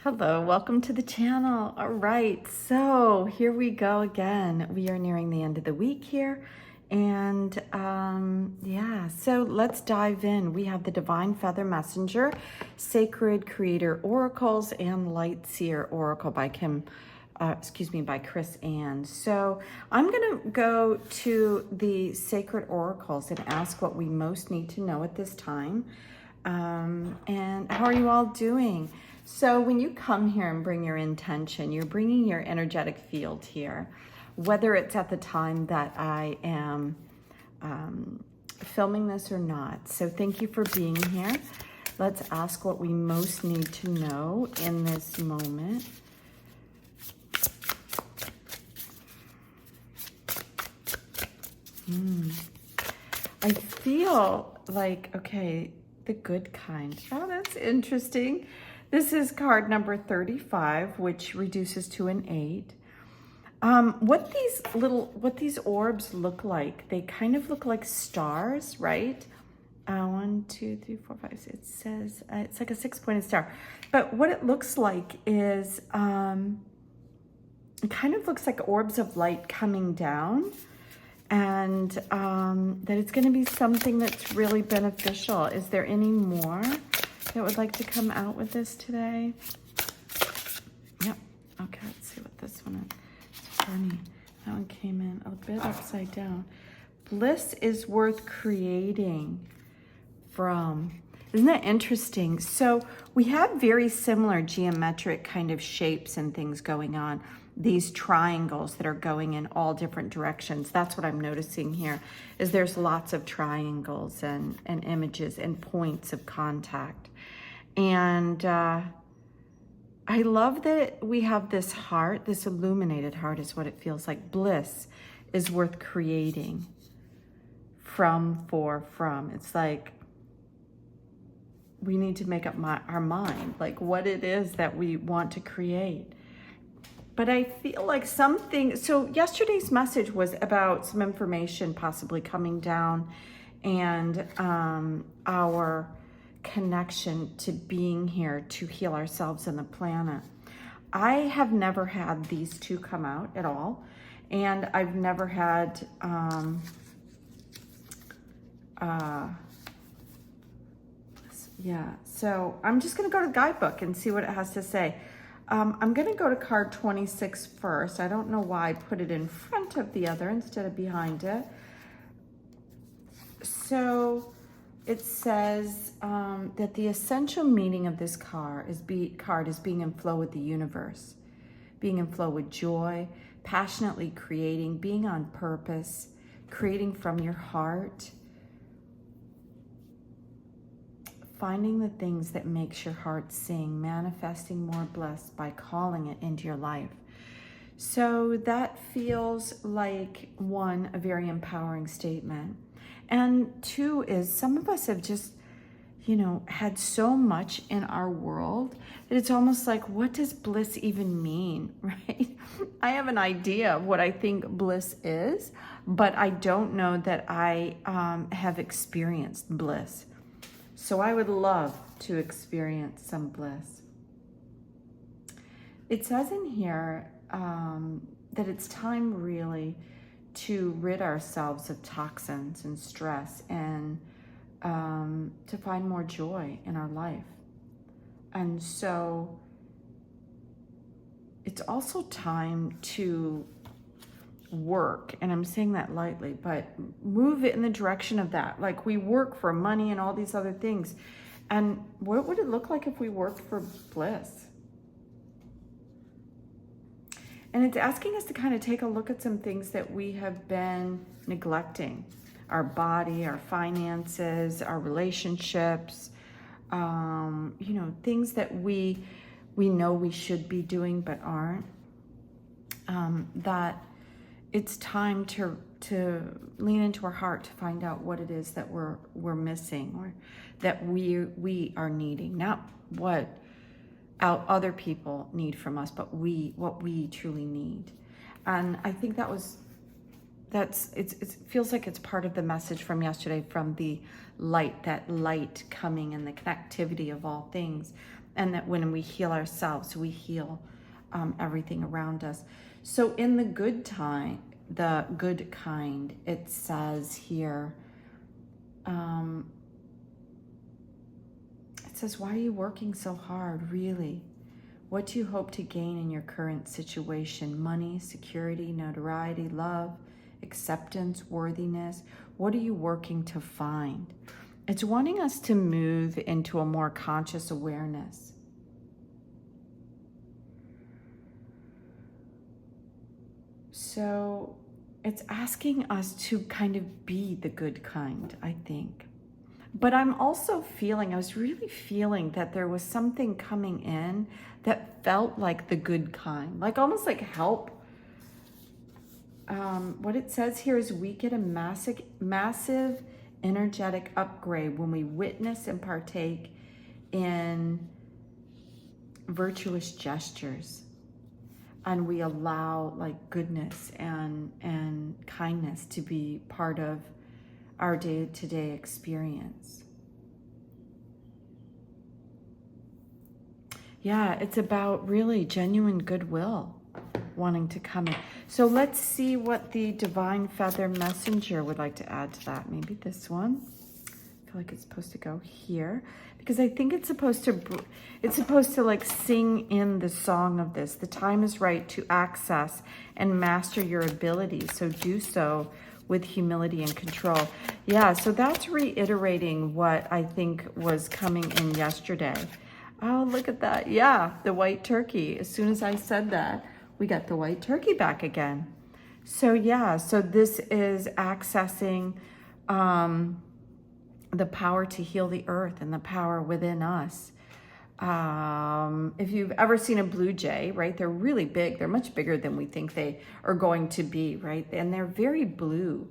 Hello, welcome to the channel. All right, so here we go again. We are nearing the end of the week here. And yeah, so let's dive in. We have the Divine Feather Messenger, Sacred Creator Oracles, and Light Seer Oracle by by Chris Ann. So I'm gonna go to the Sacred Oracles and ask what we most need to know at this time. And how are you all doing? So when you come here and bring your intention, you're bringing your energetic field here, whether it's at the time that I am filming this or not. So thank you for being here. Let's ask what we most need to know in this moment. I feel like, okay, the good kind. Oh, that's interesting. This is card number 35, which reduces to an 8. What these orbs look like, they kind of look like stars, right? 1, 2, 3, 4, 5, 6. It says, it's like a 6-pointed star. But what it looks like is, it kind of looks like orbs of light coming down. And that it's going to be something that's really beneficial. Is there any more that would like to come out with this today? Yep. Okay, let's see what this one is. It's funny. That one came in a bit upside down. Bliss is worth creating from. Isn't that interesting? So we have very similar geometric kind of shapes and things going on. These triangles that are going in all different directions. That's what I'm noticing here, is there's lots of triangles and images and points of contact. And I love that we have this heart, this illuminated heart is what it feels like. Bliss is worth creating from. It's like we need to make up our mind, like what it is that we want to create. But I feel like something, so yesterday's message was about some information possibly coming down and our connection to being here to heal ourselves and the planet. I have never had these two come out at all. And I've never had, yeah, so I'm just gonna go to the guidebook and see what it has to say. I'm going to go to card 26 first. I don't know why I put it in front of the other instead of behind it. So it says that the essential meaning of this card is being in flow with the universe, being in flow with joy, passionately creating, being on purpose, creating from your heart, finding the things that makes your heart sing, manifesting more bliss by calling it into your life. So that feels like, 1, a very empowering statement. And 2 is some of us have just, had so much in our world that it's almost like, what does bliss even mean, right? I have an idea of what I think bliss is, but I don't know that I have experienced bliss. So I would love to experience some bliss. It says in here that it's time really to rid ourselves of toxins and stress and to find more joy in our life. And so it's also time to work, and I'm saying that lightly, but move it in the direction of that. Like, we work for money and all these other things. And what would it look like if we worked for bliss? And it's asking us to kind of take a look at some things that we have been neglecting. Our body, our finances, our relationships, things that we know we should be doing but aren't. That it's time to lean into our heart to find out what it is that we're missing, or that we are needing. Not what other people need from us, but what we truly need. And I think it feels like it's part of the message from yesterday, from the light, that light coming and the connectivity of all things. And that when we heal ourselves, we heal everything around us. So in the good kind, it says here, it says, why are you working so hard, really? What do you hope to gain in your current situation? Money, security, notoriety, love, acceptance, worthiness. What are you working to find? It's wanting us to move into a more conscious awareness. So it's asking us to kind of be the good kind, I think. But I'm also feeling, I was really feeling that there was something coming in that felt like the good kind, like almost like help. What it says here is we get a massive energetic upgrade when we witness and partake in virtuous gestures. And we allow like goodness and kindness to be part of our day-to-day experience. Yeah, it's about really genuine goodwill wanting to come in. So let's see what the Divine Feather Messenger would like to add to that. Maybe this one. I feel like it's supposed to go here because I think it's supposed to like sing in the song of this. The time is right to access and master your abilities. So do so with humility and control. Yeah, so that's reiterating what I think was coming in yesterday. Oh, look at that. Yeah, the white turkey. As soon as I said that, we got the white turkey back again. So yeah, so this is accessing the power to heal the earth and the power within us. If you've ever seen a blue jay, right, they're really big. They're much bigger than we think they are going to be, right? And they're very blue.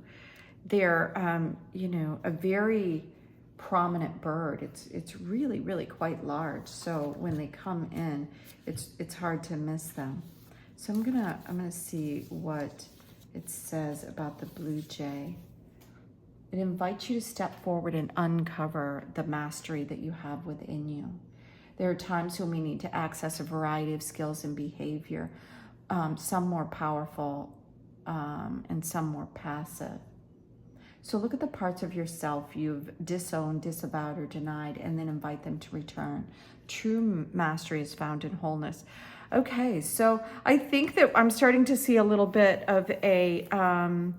They're, you know, a very prominent bird. It's really, really quite large. So when they come in, it's hard to miss them. So I'm gonna see what it says about the blue jay. It invites you to step forward and uncover the mastery that you have within you. There are times when we need to access a variety of skills and behavior, some more powerful and some more passive. So look at the parts of yourself you've disowned, disavowed, or denied, and then invite them to return. True mastery is found in wholeness. Okay, so I think that I'm starting to see a little bit of an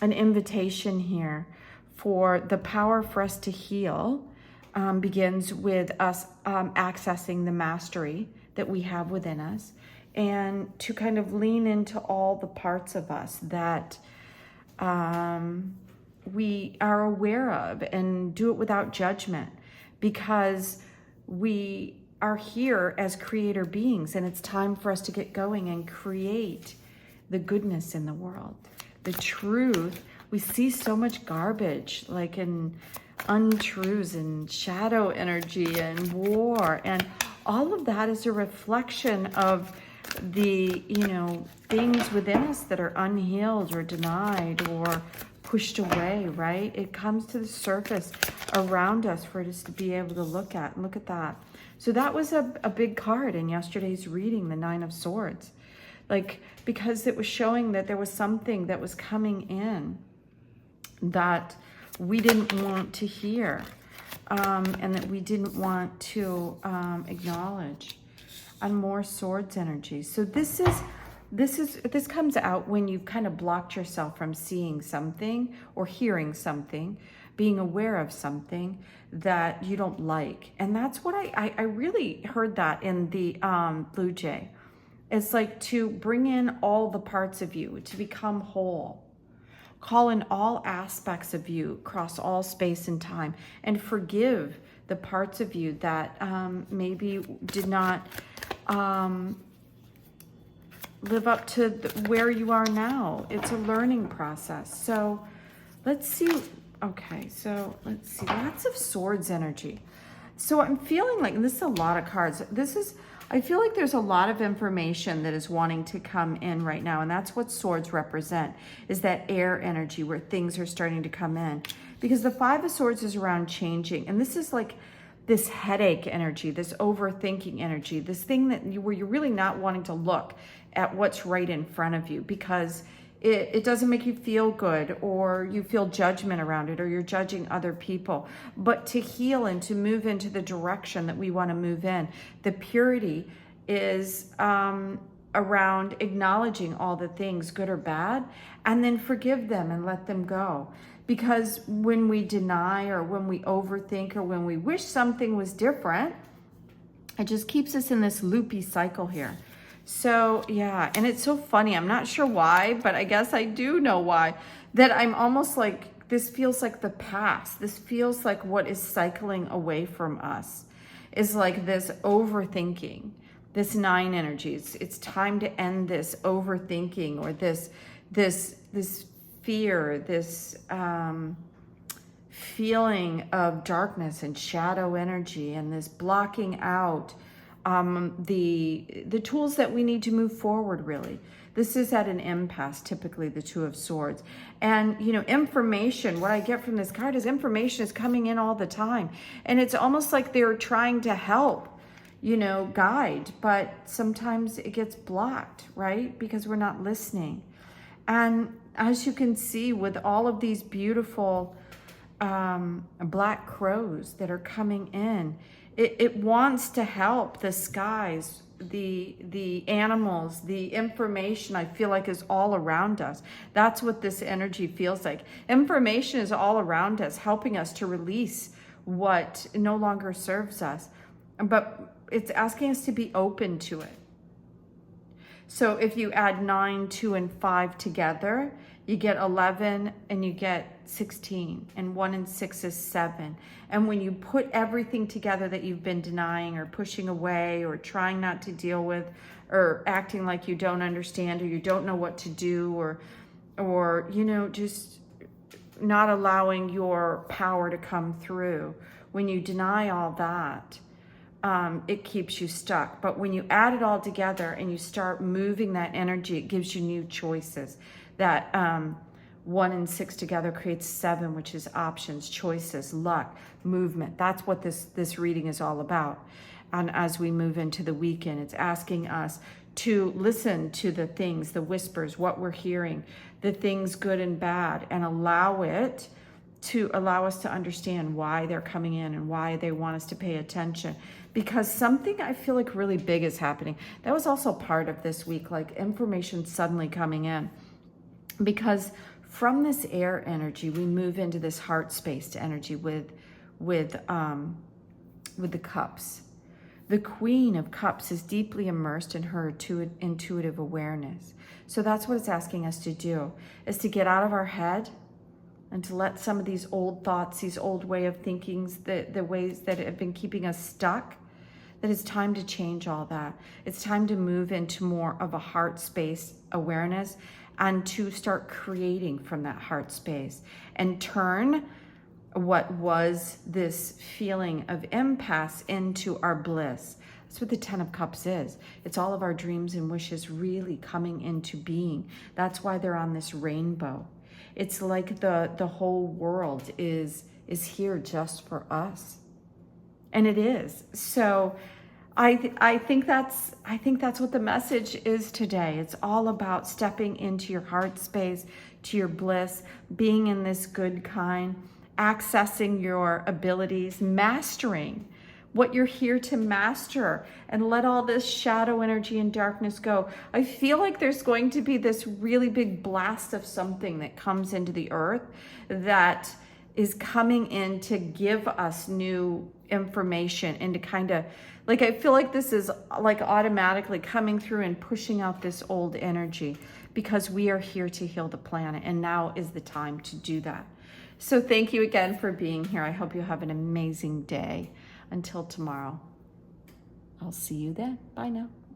invitation here for the power for us to heal. Begins with us accessing the mastery that we have within us, and to kind of lean into all the parts of us that we are aware of, and do it without judgment, because we are here as creator beings, and it's time for us to get going and create the goodness in the world, the truth. We see so much garbage, like in untruths and shadow energy and war, and all of that is a reflection of the, you know, things within us that are unhealed or denied or pushed away, right? It comes to the surface around us for us to be able to look at. And look at that. So that was a big card in yesterday's reading, the Nine of Swords. Like, because it was showing that there was something that was coming in that we didn't want to hear, and that we didn't want to acknowledge. And more swords energy. So this comes out when you've kind of blocked yourself from seeing something or hearing something, being aware of something that you don't like. And that's what I really heard that in the blue jay. It's like to bring in all the parts of you, to become whole. Call in all aspects of you across all space and time, and forgive the parts of you that maybe did not live up to where you are now. It's a learning process. So let's see. Okay, so let's see. Lots of swords energy. So I'm feeling like, and this is a lot of cards. I feel like there's a lot of information that is wanting to come in right now, and that's what swords represent, is that air energy where things are starting to come in. Because the Five of Swords is around changing, and this is like this headache energy, this overthinking energy, this thing where you're really not wanting to look at what's right in front of you because it doesn't make you feel good, or you feel judgment around it, or you're judging other people. But to heal and to move into the direction that we want to move in, the purity is around acknowledging all the things, good or bad, and then forgive them and let them go. Because when we deny, or when we overthink, or when we wish something was different, it just keeps us in this loopy cycle here. So yeah, and it's so funny. I'm not sure why, but I guess I do know why. That I'm almost like, this feels like the past. This feels like what is cycling away from us is like this overthinking, this 9 energies. It's time to end this overthinking, or this fear, this feeling of darkness and shadow energy, and this blocking out the tools that we need to move forward, really. This is at an impasse, typically the Two of Swords. And, you know, information, what I get from this card is information is coming in all the time. And it's almost like they're trying to help, you know, guide, but sometimes it gets blocked, right? Because we're not listening. And as you can see, with all of these beautiful black crows that are coming in, it wants to help the skies, the animals, the information, I feel like, is all around us. That's what this energy feels like. Information is all around us, helping us to release what no longer serves us. But it's asking us to be open to it. So if you add 9, 2, and 5 together, you get 11 and you get 16, and 1 and 6 is 7. And when you put everything together that you've been denying or pushing away or trying not to deal with, or acting like you don't understand, or you don't know what to do, or you know, just not allowing your power to come through, when you deny all that, it keeps you stuck. But when you add it all together and you start moving that energy, it gives you new choices. That 1 and 6 together creates 7, which is options, choices, luck, movement. That's what this reading is all about. And as we move into the weekend, it's asking us to listen to the things, the whispers, what we're hearing, the things good and bad, and allow us to understand why they're coming in and why they want us to pay attention. Because something I feel like really big is happening. That was also part of this week, like information suddenly coming in. Because from this air energy, we move into this heart space energy with the cups. The Queen of Cups is deeply immersed in her intuitive awareness. So that's what it's asking us to do, is to get out of our head and to let some of these old thoughts, these old way of thinkings, the ways that have been keeping us stuck, that it's time to change all that. It's time to move into more of a heart space awareness, and to start creating from that heart space, and turn what was this feeling of impasse into our bliss. That's what the 10 of Cups is. It's all of our dreams and wishes really coming into being. That's why they're on this rainbow. It's like the whole world is here just for us. And it is. So I think that's what the message is today. It's all about stepping into your heart space, to your bliss, being in this good kind, accessing your abilities, mastering what you're here to master, and let all this shadow energy and darkness go. I feel like there's going to be this really big blast of something that comes into the earth that is coming in to give us new information, and to kind of, like, I feel like this is like automatically coming through and pushing out this old energy, because we are here to heal the planet, and now is the time to do that. So thank you again for being here. I hope you have an amazing day. Until tomorrow, I'll see you then. Bye now.